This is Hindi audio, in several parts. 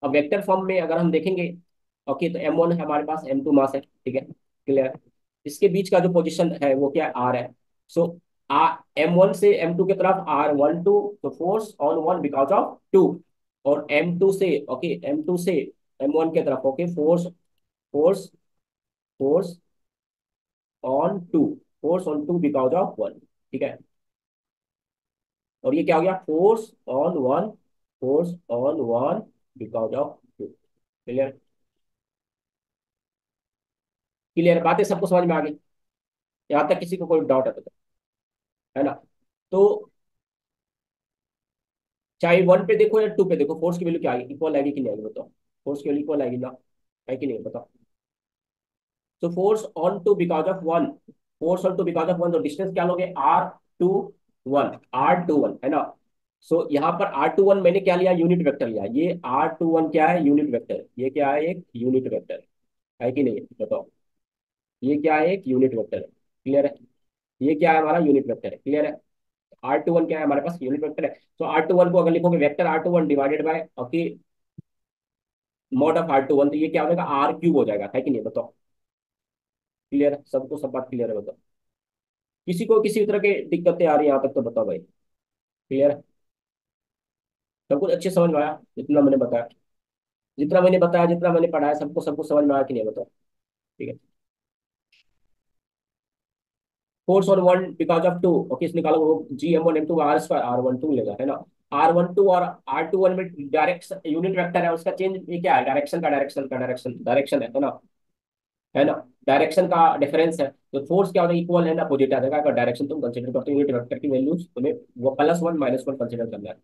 अब वेक्टर फॉर्म में अगर हम देखेंगे, ओके, तो M1 है हमारे पास, M2 मास है, ठीक है, क्लियर। इसके बीच का जो पोजीशन है वो क्या है, R है। सो M1 से M2 की तरफ R12, तो force on one because of two. और M2 से, ओके, M2 से M1 की तरफ, okay, force, force, force on two, force on two because of one, ठीक है। और ये क्या हो गया, force on one, force on one because of two, clear. Clear, बातें सबको समझ में आ गई? यहाँ तक किसी को कोई डाउट है ना? तो चाहे वन पे देखो या टू पे देखो, फोर्स की वैल्यू क्या आएगी, इक्वल आएगी कि नहीं आएगी बताओ? फोर्स की वैल्यू इक्वल आएगी ना, है कि नहीं बताओ? तो force on two because of one, force on two because of one, तो डिस्टेंस क्या लोगे, R21, R21 है ना। सो यहाँ पर R21 मैंने क्या लिया, यूनिट वेक्टर लिया। ये R21 क्या है, यूनिट वेक्टर। ये क्या है, एक यूनिट वेक्टर, है कि नहीं बताओ? ये क्या है, एक यूनिट वेक्टर है, क्लियर है। ये क्या है, हमारा यूनिट वेक्टर है, क्लियर है। R21 क्या है हमारे पास, यूनिट वेक्टर है। तो R21 को अगर लिखोगे vector R21 divided by, okay, mod of R21, तो ये क्या हो जाएगा, R³ हो जाएगा, है कि नहीं बताओ? क्लियर है, सबको सब बात क्लियर है बताओ? किसी को किसी तरह की दिक्कतें आ रही है यहाँ तक तो बताओ भाई? क्लियर है, सब कुछ अच्छे समझ में आया जितना मैंने बताया? जितना मैंने बताया, जितना मैंने पढ़ाया, सबको सबको समझ में आया कि नहीं बताओ? ठीक है। Force on one because of two, okay, इस निकालो वो G M1 M2 R² R12 लेगा, है ना। R12 और R21 में डायरेक्ट यूनिट वेक्टर है, उसका चेंज ये क्या है, डायरेक्शन का, डायरेक्शन है ना। डायरेक्शन का डिफरेंस है। तो फोर्स क्या होगा, इक्वल है ना, अपोजिट आ जाएगा। अगर डायरेक्शन तुम कंसिडर करते हो, यूनिट वेक्टर की वैल्यूज तुम्हें वो +1 -1 कंसिडर करना है।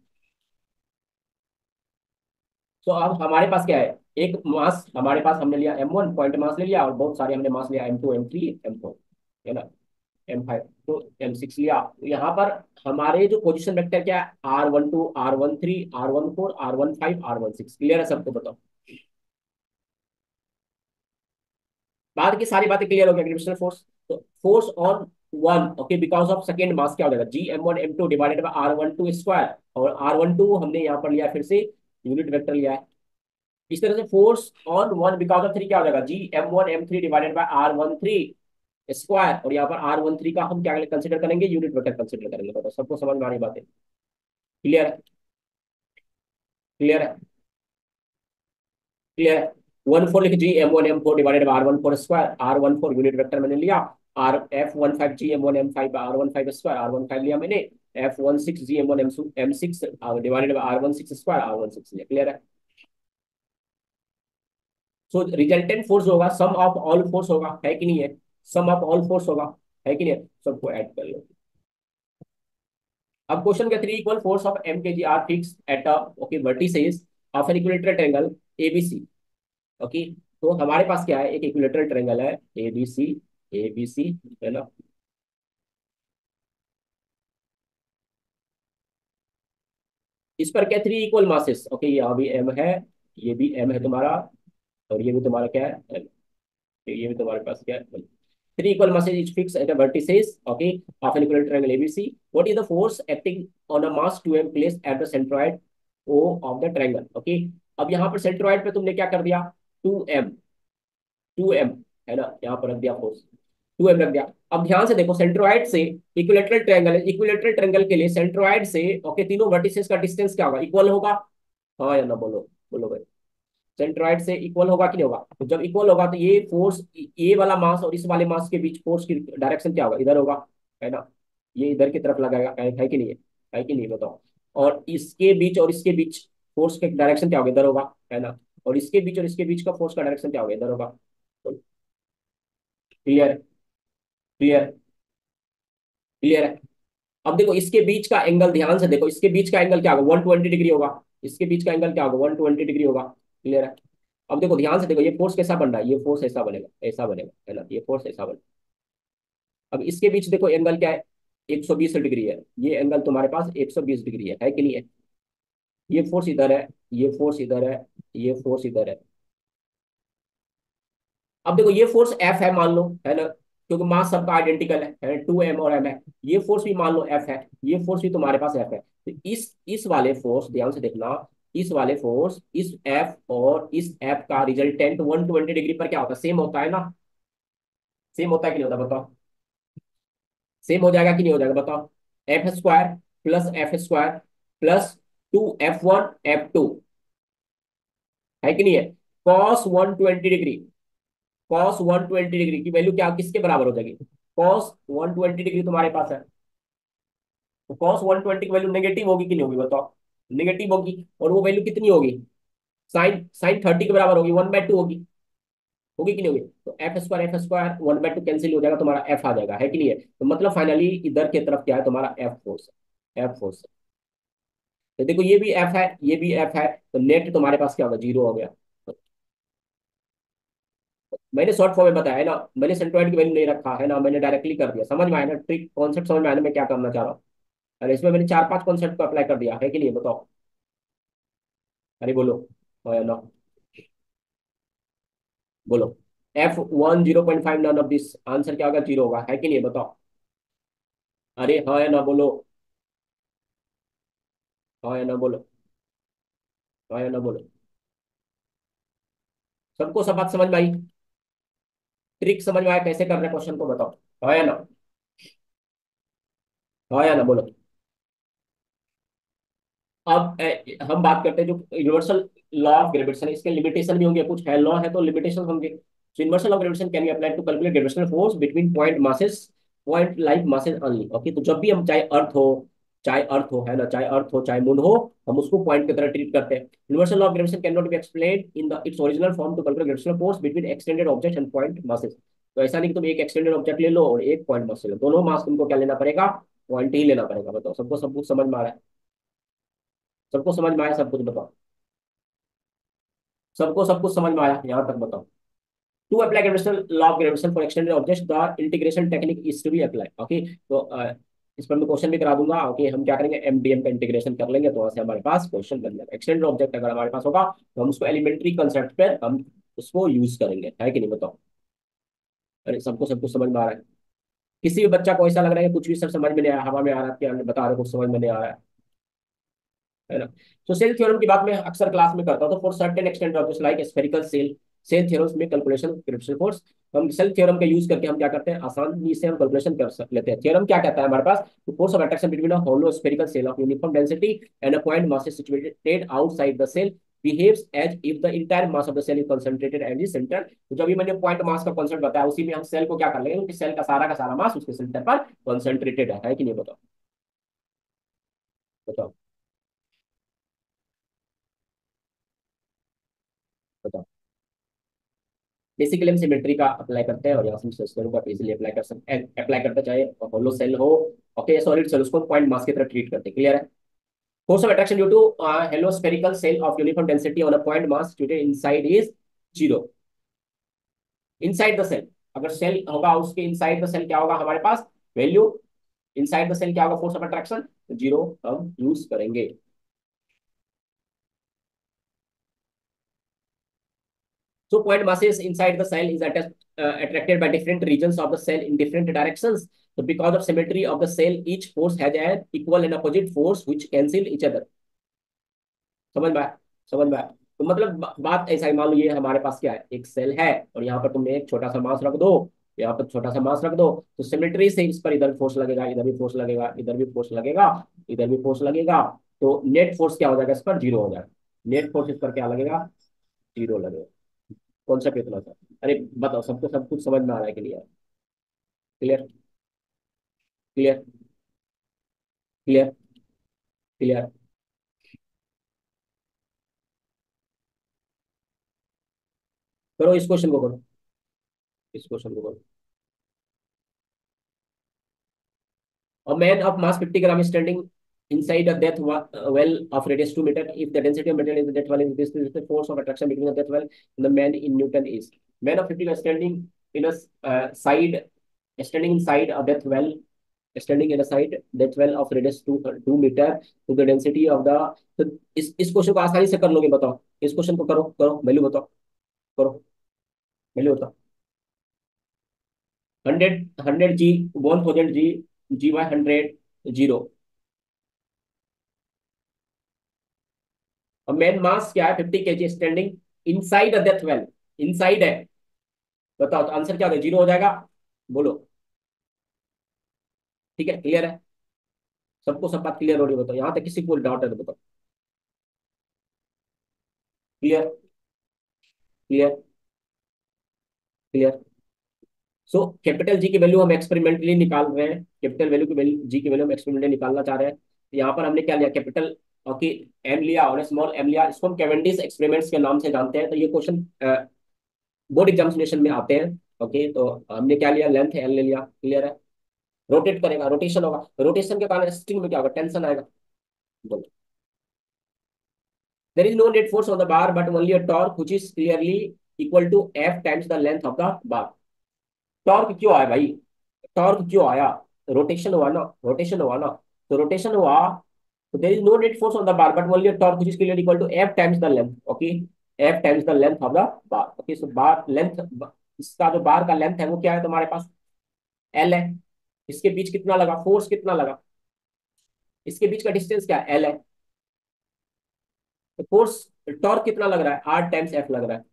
तो अब हमारे पास क्या है, एक मास हमारे पास, हमने लिया M1 पॉइंट मास ले लिया, और बहुत सारे हमने मास लिया, M2 M3 M4, है ना, M5, तो M6 लिया। तो यहाँ पर हमारे जो पोजीशन वेक्टर क्या है, R12 R13 R14 R15 R16, clear है सबको बताओ? बाद की सारी बातें क्लियर हो गई, ग्रेविटेशनल फोर्स। तो force on one, okay, because of second mass क्या हो जाएगा, G M1 M2 divided by R12 square. और R12 हमने यहाँ पर लिया, फिर से यूनिट वेक्टर लिया है। इस तरह से force on one because of three क्या हो जाएगा, G M1 M3 divided by R13 square. और यहाँ पर R13 का हम क्या कंसिडर करेंगे, यूनिट वेक्टर कंसिडर करेंगे। बताओ सबको समझ में आ रही बातें? क्लियर है, क्लियर है, क्लियर है। 14 लिख, G M1 M4 divided by R14 square, R14 unit vector मैंने लिया। F15 G M1 M5 R15 square, R15 लिया मैंने। F16 G M1 M6 divided by R16 square, R16 लिया, क्लियर है। सो रिजल्टेंट फोर्स होगा सम ऑफ ऑल फोर्स होगा, है कि नहीं है? सम ऑफ ऑल फोर्स होगा, है कि नहीं है? सबको ऐड कर लो। अब क्वेश्चन के 3 equal force of M kg are fix at okay vertices of an equilateral triangle ABC, okay. तो हमारे पास क्या है, एक इक्विलेटरल ट्रायंगल है ABC, ABC, है ना। इस पर क्या, 3 इक्वल मासेस, ओके, ये अभी M है, ये भी M है तुम्हारा, और ये भी तुम्हारा क्या है, M, ये भी तुम्हारे पास क्या है। Three equal masses is fixed at the vertices, okay, of an equilateral triangle ABC. What is the force acting on a mass 2m placed at the centroid O of the triangle? Okay. अब यहाँ पर सेंट्रोइड पे तुमने क्या कर दिया, 2m, 2m, है ना, यहाँ पर रख दिया फोर्स, 2m रख दिया। अब ध्यान से देखो, सेंट्रोइड से, इक्विलेटरल ट्रायंगल है, इक्विलेटरल ट्रायंगल के लिए सेंट्रोइड से, ओके, तीनों वर्टिसेस का डिस्टेंस क्या होगा, इक्वल होगा? हाँ या ना, बोलो, बोलो भाई। सेंट्रॉइड से इक्वल होगा कि नहीं होगा? तो जब इक्वल होगा तो ये फोर्स, ये वाला मास और इस वाले मास के बीच फोर्स की डायरेक्शन क्या होगा, इधर होगा, है ना। ये इधर की तरफ लगाएगा, है कि नहीं है कि नहीं बताओ? और इसके बीच और इसके बीच फोर्स का डायरेक्शन क्या होगा, इधर होगा, है ना। और इसके बीच और इसके बीच का फोर्स का डायरेक्शन क्या होगा, इधर होगा। क्लियर, क्लियर, क्लियर है। अब देखो इसके बीच का एंगल, ध्यान से देखो, इसके बीच का एंगल क्या होगा, 120 डिग्री होगा। इसके बीच का एंगल क्या होगा, 120 डिग्री होगा, क्लियर है। अब देखो ध्यान से देखो, ये फोर्स कैसा बन रहा है, ये फोर्स ऐसा बनेगा, ऐसा बनेगा, है ना, ये फोर्स ऐसा बनेगा। अब इसके बीच देखो एंगल क्या है, 120 डिग्री है। ये एंगल तुम्हारे पास 120 डिग्री है कि नहीं है? ये फोर्स इधर है, ये फोर्स इधर है, ये फोर्स इधर है। अब देखो ये फोर्स F है मान लो, है ना, क्योंकि मास सबका आइडेंटिकल है 2m और m है। ये फोर्स भी मान लो F है, ये फोर्स भी तुम्हारे पास F है। तो इस वाले फोर्स, ध्यान से देखना, इस वाले फोर्स, इस एफ और इस एफ का रिजल्टेंट 120 डिग्री पर क्या होता है, सेम होता है ना? सेम होता है कि नहीं होता बताओ? सेम हो जाएगा कि नहीं हो जाएगा बताओ? F square plus F square plus 2f1 f2, है कि नहीं है? cos 120 डिग्री, cos 120 डिग्री की वैल्यू क्या किसके बराबर हो जाएगी? cos 120 डिग्री तुम्हारे पास है, तो cos 120 की वैल्यू नेगेटिव होगी कि नहीं होगी बताओ? नेगेटिव होगी। और वो वैल्यू कितनी होगी? साइन 30 के बराबर होगी, 1/2 होगी। होगी कि नहीं होगी? तो एफ स्क्वायर 1/2 कैंसिल हो जाएगा, तुम्हारा एफ आ जाएगा, है कि नहीं है? तो मतलब फाइनली इधर की तरफ क्या है तुम्हारा? एफ फोर्स है, एफ फोर्स है। तो देखो ये भी एफ है, ये भी एफ है, तो नेट तुम्हारे पास क्या होगा? जीरो हो गया। मैंने शॉर्ट फॉर्म में बताया है ना, मैंने सेंट्रोइड की वैल्यू नहीं रखा है ना, मैंने डायरेक्टली कर दिया। समझ में आया ना ट्रिक, कॉन्सेप्ट समझ में आया ना मैं क्या करना चाह रहा हूँ? अरे इसमें मैंने 4-5 कॉन्सेप्ट को अप्लाई कर दिया है कि नहीं बताओ? अरे बोलो, हाँ या ना? बोलो। F1 0.5, none of this, answer क्या होगा? जीरो होगा, है कि नहीं बताओ? अरे हाँ या ना बोलो, हाँ या ना बोलो, हाँ या ना बोलो। सबको सब बात समझ में आई? ट्रिक समझ में आया कैसे कर रहे क्वेश्चन को बताओ? हाँ या ना? हाँ या ना बोलो। अब हम बात करते हैं जो यूनिवर्सल लॉ ऑफ ग्रेविटेशन, इसके लिमिटेशन भी होंगे, कुछ है लॉ है तो लिमिटेशन होंगे। So universal law of gravitation can be applied to calculate gravitational force between point masses, point like masses only. Okay, तो जब भी हम चाहे अर्थ हो, चाहे अर्थ हो, है ना, चाहे अर्थ हो चाहे मून हो, हम उसको पॉइंट की तरह ट्रीट करते हैं। Universal law of gravitation can not be explain in the its original form to calculate gravitational force between extended object and point masses. तो ऐसा नहीं कि तुम एक एक्सटेंडेड ऑब्जेक्ट ले लो और एक पॉइंट मास ले लो, दोनों मास तुमको क्या लेना पड़ेगा? पॉइंट ही लेना पड़ेगा। बताओ सबको सब कुछ समझ में आ रहा है? सबको समझ में आया सब कुछ बताओ? सबको सब कुछ समझ में आया यहाँ तक बताओ? To apply gravitational law of gravitation for extended objects the integration technique is to be apply. Okay, तो इस पर मैं क्वेश्चन भी करा दूंगा। ओके, हम क्या करेंगे? एमडीएम का इंटीग्रेशन कर लेंगे तो वहां से हमारे पास क्वेश्चन बन जाएगा। एक्सटेंडेड ऑब्जेक्ट अगर हमारे पास होगा तो हम उसको एलिमेंट्री कंसेप्ट पर हम उसको यूज करेंगे, है कि नहीं बताओ? अरे सबको सब कुछ समझ में आ रहा है? किसी भी बच्चा को ऐसा लग रहा है कि कुछ भी सब समझ में नहीं आया, हवा में आ रहा है, क्या बता रहे हो, कुछ समझ में नहीं आ रहा है ना? तो सेल थ्योरम की बात मैं अक्सर क्लास में करता हूँ, तो for certain extent objects like spherical shell, shell theorems में कैलकुलेशन ग्रेविटेशनल फोर्स, हम सेल थ्योरम का यूज करके हम क्या करते हैं? आसानी से हम कैलकुलेशन लेते हैं। थ्योरम क्या कहता है हमारे पास? Force of attraction between a hollow spherical shell of uniform density and a point mass is situated outside the shell behaves as if the entire mass of the cell is concentrated at the center। तो जब भी मैंने पॉइंट मास का कॉन्सेप्ट बताया उसी में हम सेल को क्या कर लेंगे, क्योंकि सेल का सारा मास उसके सेंटर पर कॉन्सेंट्रेटेड है कि नहीं बताओ? बताओ, बताओ। बेसिकली हम सिमेट्री का अप्लाई करते हैं और यहाँ से हम सिस्टम का इजीली अप्लाई कर सकते हैं, अप्लाई करते चाहे होलो सेल हो, ओके, सॉलिड सेल, उसको पॉइंट मास की तरह ट्रीट करते हैं। क्लियर है? Force of attraction due to hollow spherical shell of uniform density on a point mass situated inside is zero. Inside the shell, अगर सेल होगा उसके इनसाइड द सेल क्या होगा हमारे पास वैल्यू? इनसाइड द सेल क्या होगा फोर्स ऑफ अट्रैक्शन? तो जीरो हम यूज करेंगे। So point masses inside the cell is attracted by different regions of the cell in different directions. So because of symmetry of the cell, each force has an equal and opposite force which cancel each other. समझ में आया? समझ में आया? तो मतलब बात ऐसा है, मान लो ये हमारे पास क्या है, एक सेल है और यहाँ पर तुमने एक छोटा सा मास रख दो, यहाँ पर छोटा सा मास रख दो, तो सिमेट्री से इस पर इधर फोर्स लगेगा, इधर भी फोर्स लगेगा, इधर भी फोर्स लगेगा, इधर भी फोर्स लगेगा, तो नेट फोर्स क्या हो जाएगा? इस पर जीरो हो जाएगा। नेट फोर्स इस पर क्या लगेगा? जीरो लगेगा। कॉन्सेप्ट इतना सा। अरे बताओ सबको सब कुछ समझ में आ रहा है? Clear? Clear? Clear? Clear? Clear? करो इस क्वेश्चन को करो, इस क्वेश्चन को करो। A man of mass 50 gram is standing inside a well of radius 2 meter. If the density of material in the death well is this, is the force of attraction between the death well and the man in Newton is. Man of 50 gram standing in a side, standing inside a death well, standing in a side death well of radius 2 meter to the density of the। तो इस क्वेश्चन को आसानी से कर लोगे बताओ? इस क्वेश्चन को करो, करो वैल्यू बताओ, करो वैल्यू बताओ। 100 जी, 1000 जी, जी/100 जीरो। और मेन मास क्या है, 50 kg standing inside a death well, inside है। बताओ तो आंसर क्या होगा, 0 हो जाएगा। बोलो। ठीक है, क्लियर है, सबको सब बात क्लियर हो रही है, बताओ यहाँ तक किसी को डाउट है तो बताओ। Clear, clear, clear. So capital G की वैल्यू हम एक्सपेरिमेंटली निकाल रहे हैं, कैपिटल वैल्यू की वैल्यू जी की वैल्यू हम एक्सपेरिमेंटली निकालना चाह रहे हैं। तो यहाँ पर हमने क्या लिया, कैपिटल ओके एम लिया और स्मॉल एम लिया, इसको हम कैवेंडिश एक्सपेरिमेंट्स के नाम से जानते हैं। तो ये क्वेश्चन बोर्ड एग्जामिनेशन में आते हैं। ओके, तो हमने क्या लिया, लेंथ एल ले लिया, क्लियर है। रोटेट करेगा, रोटेशन होगा, रोटेशन के कारण स्ट्रिंग में क्या होगा, टेंशन आएगा। There is no net force on the bar but only a torque which is clearly equal to F times the length of the bar. Torque क्यों आया भाई, टॉर्क क्यों आया, रोटेशन हुआ ना, रोटेशन हुआ ना, तो रोटेशन हुआ, तो there is no net force on the bar but only a torque which is clearly equal to F times the length. Okay, F times the length of the bar. Okay, so bar length, इसका जो बार का लेंथ है वो क्या है तुम्हारे पास, एल है। इसके बीच कितना लगा, फोर्स कितना लगा, इसके बीच का डिस्टेंस क्या है, एल है। तो फोर्स, टॉर्क कितना लग रहा है, आर टाइम्स एफ लग रहा है।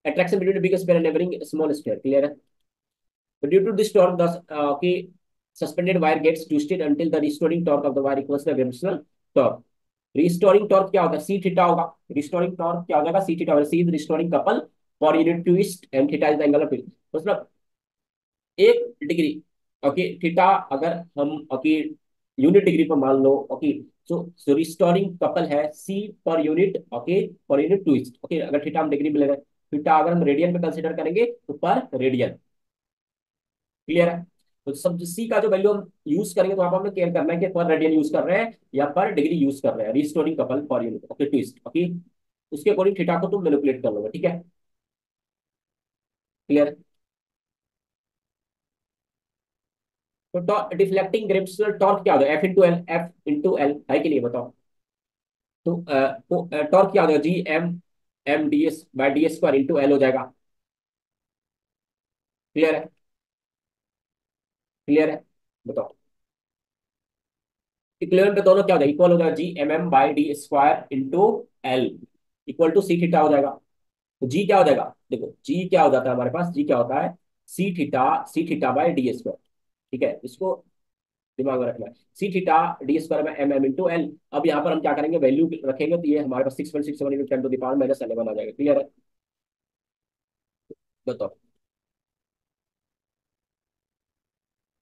Attraction between big sphere and neighbouring small sphere, clear है। So due to this torque, the okay, suspended wire gets twisted until the restoring torque of the wire equals the gravitational torque. Restoring torque क्या होगा, सी थीटा होगा। रिस्टोरिंग टॉर्क क्या हो जाएगा, सी थीटा होगा। C is restoring couple for unit twist and theta is the angle of twist. मतलब 1 डिग्री, ओके थीटा अगर हम ओके यूनिट डिग्री पर मान लो, ओके सो रिस्टोरिंग कपल है सी पर यूनिट, ओके पर यूनिट ट्विस्ट। ओके, अगर थीटा हम डिग्री में ले रहे हैं, थीटा अगर हम रेडियन में कंसीडर करेंगे तो पर रेडियन, क्लियर है। तो सब सी का जो वैल्यू हम यूज करेंगे तो आप हमें केयर करना है कि पर रेडियन यूज कर रहे हैं या पर डिग्री यूज कर रहे हैं, restoring couple for unit okay twist. Okay, उसके अकॉर्डिंग थीटा को तुम मैनिपुलेट कर लोगे, ठीक है, क्लियर। तो डिफ्लेक्टिंग ग्रेविटेशनल टॉर्क क्या होगा, F into L, F into L है कि नहीं बताओ। तो टॉर्क क्या हो जाएगा, G M M D S by D S square into L हो जाएगा, क्लियर है, क्लियर है, बताओ। इक्विवेलेंट पे दोनों क्या हो जाएगा, इक्वल हो जाएगा, G M M by D square into L equal to C theta हो जाएगा। तो जी क्या हो जाएगा, देखो जी क्या हो जाता है हमारे पास, जी क्या होता है, C theta by D square. ठीक है, इसको दिमाग में रखना है, सी थीटा डी स्क्वायर में एम एम इंटू एल। अब यहाँ पर हम क्या करेंगे, वैल्यू रखेंगे तो ये हमारे पास 6.67 into 10 to the power minus 11 आ जाएगा, क्लियर है, बताओ।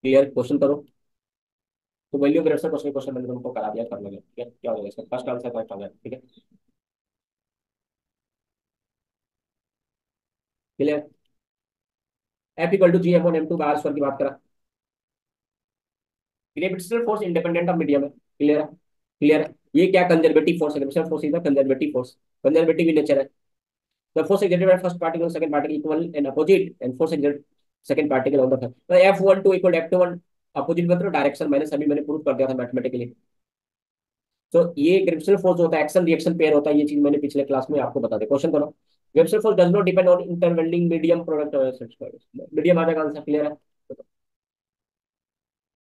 क्लियर, क्वेश्चन करो। तो वैल्यू ग्रेड से क्वेश्चन क्वेश्चन मैंने तुमको करा दिया, कर लेंगे, ठीक है, क्या हो जाएगा इसका फर्स्ट आंसर करेक्ट हो जाएगा, ठीक है, clear. F equal to G M one M two bar square की बात करा, gravitational force independent of medium है, क्लियर है, क्लियर है। ये क्या कंजर्वेटिव फोर्स है, gravitational force is the conservative force, conservative in nature है। The force exerted by first particle on second particle equal and opposite and force exerted second particle on the third। तो F12 इक्वल F21 अपोजिट मतलब डायरेक्शन, मैंने सभी मैंने प्रूव कर दिया था मैथमेटिकली। तो ये ग्रेविटेशनल फोर्स होता है, एक्शन रिएक्शन पेयर होता है, ये चीज मैंने पिछले क्लास में आपको बता दी। क्वेश्चन करो, gravitational force does not depend on intervening medium product, medium आ जाएगा आंसर, क्लियर है।